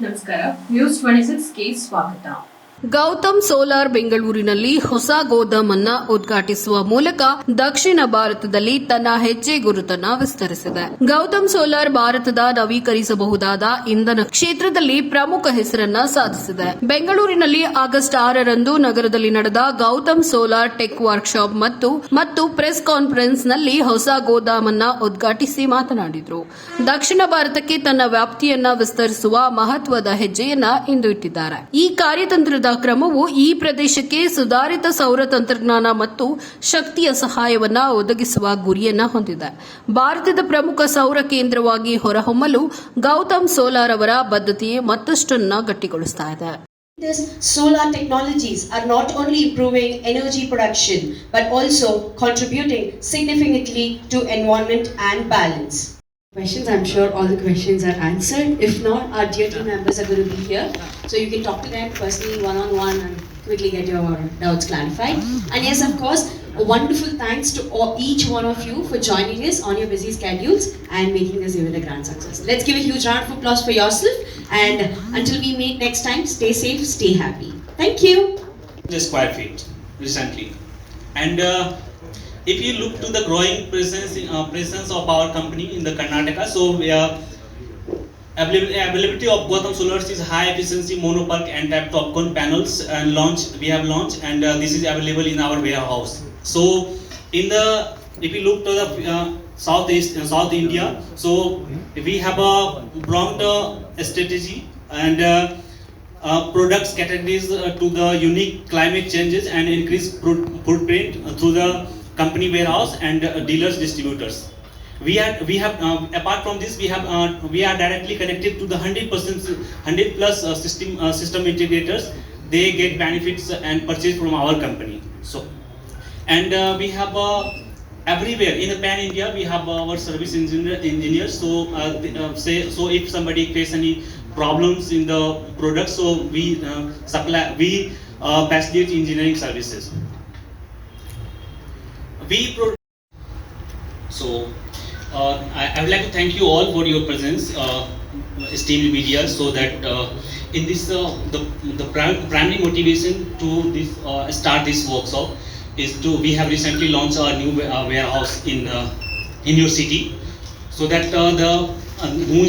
ನಮಸ್ಕಾರ ನ್ಯೂಸ್ 26ಗೆ ಸ್ವಾಗತ. ಗೌತಮ್ ಸೋಲಾರ್ ಬೆಂಗಳೂರಿನಲ್ಲಿ ಹೊಸ ಗೋದಾಮ್ ಅನ್ನ ಉದ್ಘಾಟಿಸುವ ಮೂಲಕ ದಕ್ಷಿಣ ಭಾರತದಲ್ಲಿ ತನ್ನ ಹೆಜ್ಜೆ ಗುರುತನ್ನ ವಿಸ್ತರಿಸಿದೆ. ಗೌತಮ್ ಸೋಲಾರ್ ಭಾರತದ ನವೀಕರಿಸಬಹುದಾದ ಇಂಧನ ಕ್ಷೇತ್ರದಲ್ಲಿ ಪ್ರಮುಖ ಹೆಸರನ್ನ ಸಾಧಿಸಿದೆ. ಬೆಂಗಳೂರಿನಲ್ಲಿ ಆಗಸ್ಟ್ 6ರಂದು ನಗರದಲ್ಲಿ ನಡೆದ ಗೌತಮ್ ಸೋಲಾರ್ ಟೆಕ್ ವರ್ಕ್ಶಾಪ್ ಮತ್ತು ಪ್ರೆಸ್ ಕಾನ್ಫರೆನ್ಸ್ ನಲ್ಲಿ ಹೊಸ ಗೋದಾಮ್ ಅನ್ನ ಉದ್ಘಾಟಿಸಿ ಮಾತನಾಡಿದರು. ದಕ್ಷಿಣ ಭಾರತಕ್ಕೆ ತನ್ನ ವ್ಯಾಪ್ತಿಯನ್ನ ವಿಸ್ತರಿಸುವ ಮಹತ್ವದ ಹೆಜ್ಜೆಯನ್ನ ಇಂದು ಇಟ್ಟಿದ್ದಾರೆ. ಈ ಕಾರ್ಯತಂತ್ರದ ಕ್ರಮವು ಈ ಪ್ರದೇಶಕ್ಕೆ ಸುಧಾರಿತ ಸೌರ ತಂತ್ರಜ್ಞಾನ ಮತ್ತು ಶಕ್ತಿಯ ಸಹಾಯವನ್ನ ಒದಗಿಸುವ ಗುರಿಯನ್ನ ಹೊಂದಿದೆ. ಭಾರತದ ಪ್ರಮುಖ ಸೌರ ಕೇಂದ್ರವಾಗಿ ಹೊರಹೊಮ್ಮಲು ಗೌತಮ್ ಸೋಲಾರ್ ಅವರ ಬದ್ಧತೆ ಮತ್ತಷ್ಟನ್ನ ಗಟ್ಟಿಗೊಳಿಸ್ತಾ ಇದೆ. These solar technologies are not only improving energy production but also contributing significantly to environment and balance. Questions, I'm sure all the questions are answered. If not, our dear team members are going to be here, so you can talk to them personally, one-on-one, and quickly get your doubts clarified. And yes, of course, a wonderful thanks to each one of you for joining us on your busy schedules and making this event a grand success. Let's give a huge round of applause for yourself, and until we meet next time, stay safe, stay happy. Thank you. The square feet recently, and if you look to the growing presence of our company in the Karnataka, so availability of Gautam Solar's is high efficiency monopulk and tap TOPCon panels and we have launched, and this is available in our warehouse. So if you look to the South India, so we have a prompt strategy and products categories to the unique climate changes and increase footprint through the company warehouse and dealers distributors. We have apart from this, we are directly connected to the 100 plus system integrators. They get benefits and purchase from our company. So and we have everywhere in the pan India we have our service engineers. So if somebody face any problems in the product, so we facilitate engineering services. I would like to thank you all for your presence, esteemed media, so that in this the primary motivation to this start this workshop is we have recently launched our new warehouse in your city, so that who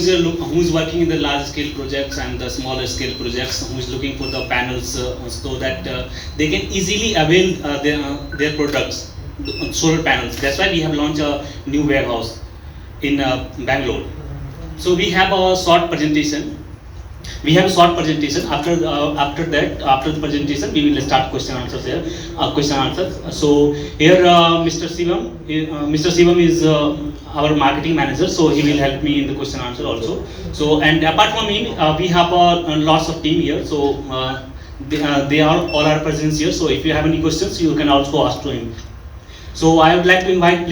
is working in the large scale projects and the smaller scale projects, who is looking for the panels, so that they can easily avail their products, solar panels. That's why we have launched a new warehouse in Bangalore. So we have a short presentation. After the presentation we will start question answers. So here Mr. Sivam is our marketing manager, so he will help me in the question answer also. So and apart from him we have lots of team here, so they are all our presence here. So if you have any questions, you can also ask to him. So I would like to invite in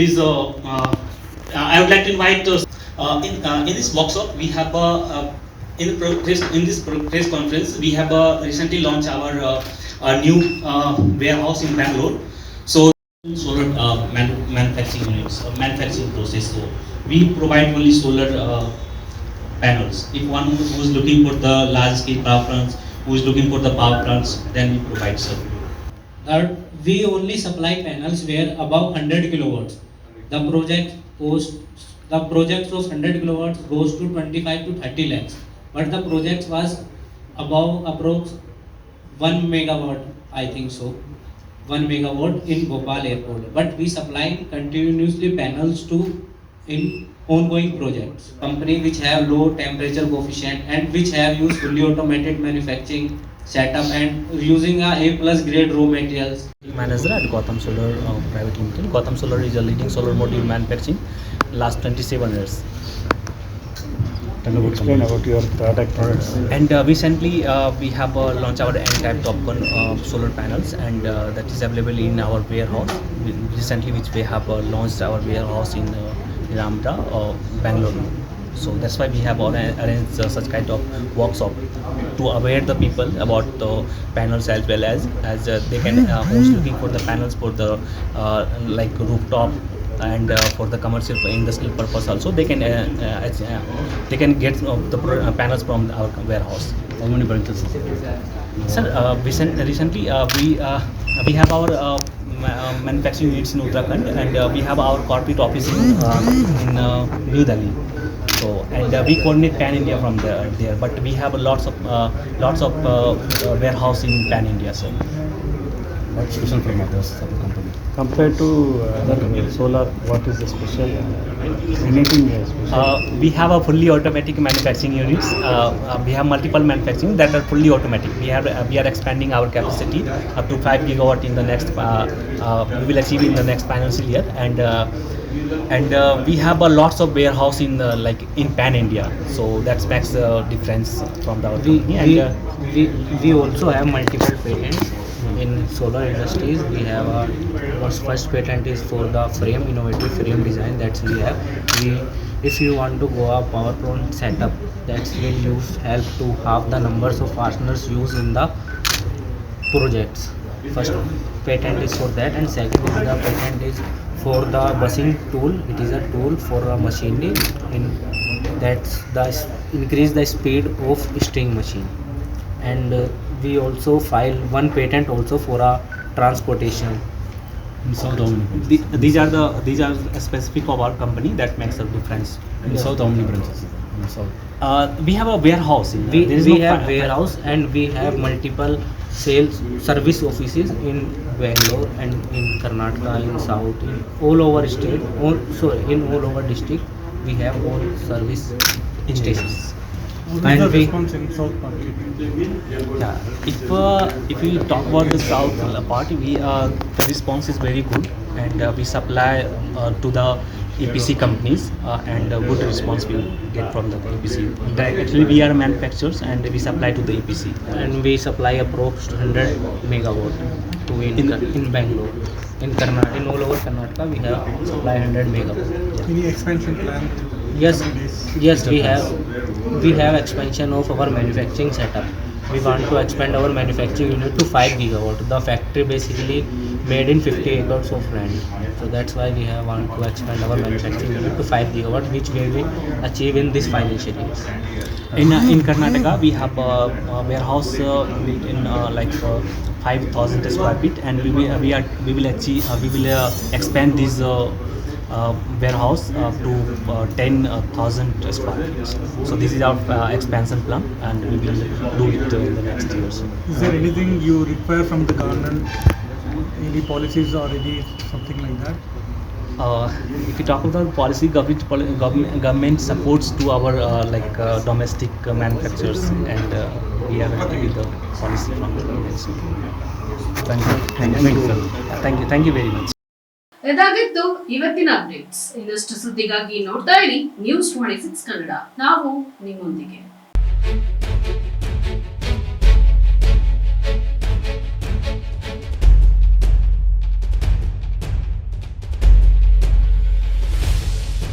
this workshop we have in this press conference we have recently launched our new warehouse in Bangalore. So solar manufacturing units, manufacturing process. So we provide only solar panels. If one who is looking for the large scale power plants, who is looking for the power plants, then we provide service. We only supply panels where above 100 kilowatts. The project of 100 kilowatts goes to 25 to 30 lakhs. But the project was above approx 1 megawatt, I think so. 1 megawatt in Bhopal airport. But we supply continuously panels to in ongoing projects. Company which have low temperature coefficient and which have used fully automated manufacturing setup and using a A+ grade raw materials. Manager at Gautam Solar Private Limited. Gautam Solar is a leading solar module manufacturing last 27 years. Explain about your product. And recently we have launched our N-type TOPCon solar panels, and that is available in our warehouse. Recently which we have launched our warehouse in Ramda, Bangalore. So that's why we have arranged such kind of workshop to aware the people about the panels, as well as they can who's looking for the panels for the like rooftop and for the commercial industrial purpose also they can get the panels from our warehouse. How many branches? Sir, recently we have our manufacturing units in Uttarakhand, and we have our corporate office in New Delhi. So and we coordinate Pan India from there, but we have lots of warehouse in Pan India, sir. What's special from others of the company? Compared to other solar, what is the special? Anything special? We have a fully automatic manufacturing units. We have multiple manufacturing that are fully automatic. We are expanding our capacity up to 5 gigawatt in the next. We will achieve in the next financial year, and we have lots of warehouse in in Pan India. So that makes the difference from our company. We also have multiple patents in solar industries. We have our first patent is for the frame, innovative frame design that we have. If you want to go a power plant setup, that will help to halve the numbers of fasteners used in the projects. First patent is for that, and second is the patent is for the bussing tool. It is a tool for a machinery in that's the increase the speed of string machine. And we also file one patent also for a transportation. In South, how many branches? These are specific of our company that makes a difference. In South, how many branches? In South. We have a warehouse. We have warehouse, and we have multiple sales service offices in Bangalore and in Karnataka, in South, in all over state, in all over district. We have all service stations. What is the we- response in South market? Yeah, if we talk about the south part, the response is very good, and we supply to the EPC companies, and good response we get from the EPC. Actually, we are manufacturers and we supply to the EPC. And we supply approx 100 megawatt to in Bangalore. In Karnataka, in all over Karnataka, we have supply 100 megawatt. Any expansion plan? Yes, we have expansion of our manufacturing setup. We want to expand our manufacturing unit to 5 gigawatt. The factory basically made in 50 acres of land. So that's why we want to expand our manufacturing unit to 5 gigawatt, which we will achieve in this financial year. In Karnataka, we have a warehouse in 5,000 square feet, and we will expand this warehouse to 10,000 square feet. So this is our expansion plan, and we will do it in the next years. Is there anything you require from the government? Any policies or any something like that? If you talk about policy, government supports to our domestic manufacturers, and we are happy with the policy from the government. Thank you very much. ಇದಾಗಿತ್ತು ಇವತ್ತಿನ updates. ಇನ್ನಷ್ಟು ಸುದ್ದಿಗಾಗಿ ನೋಡ್ತಾ ಇರಿ news 26 Kannada. ನಾವು ನಿಮ್ಮೊಂದಿಗೆ.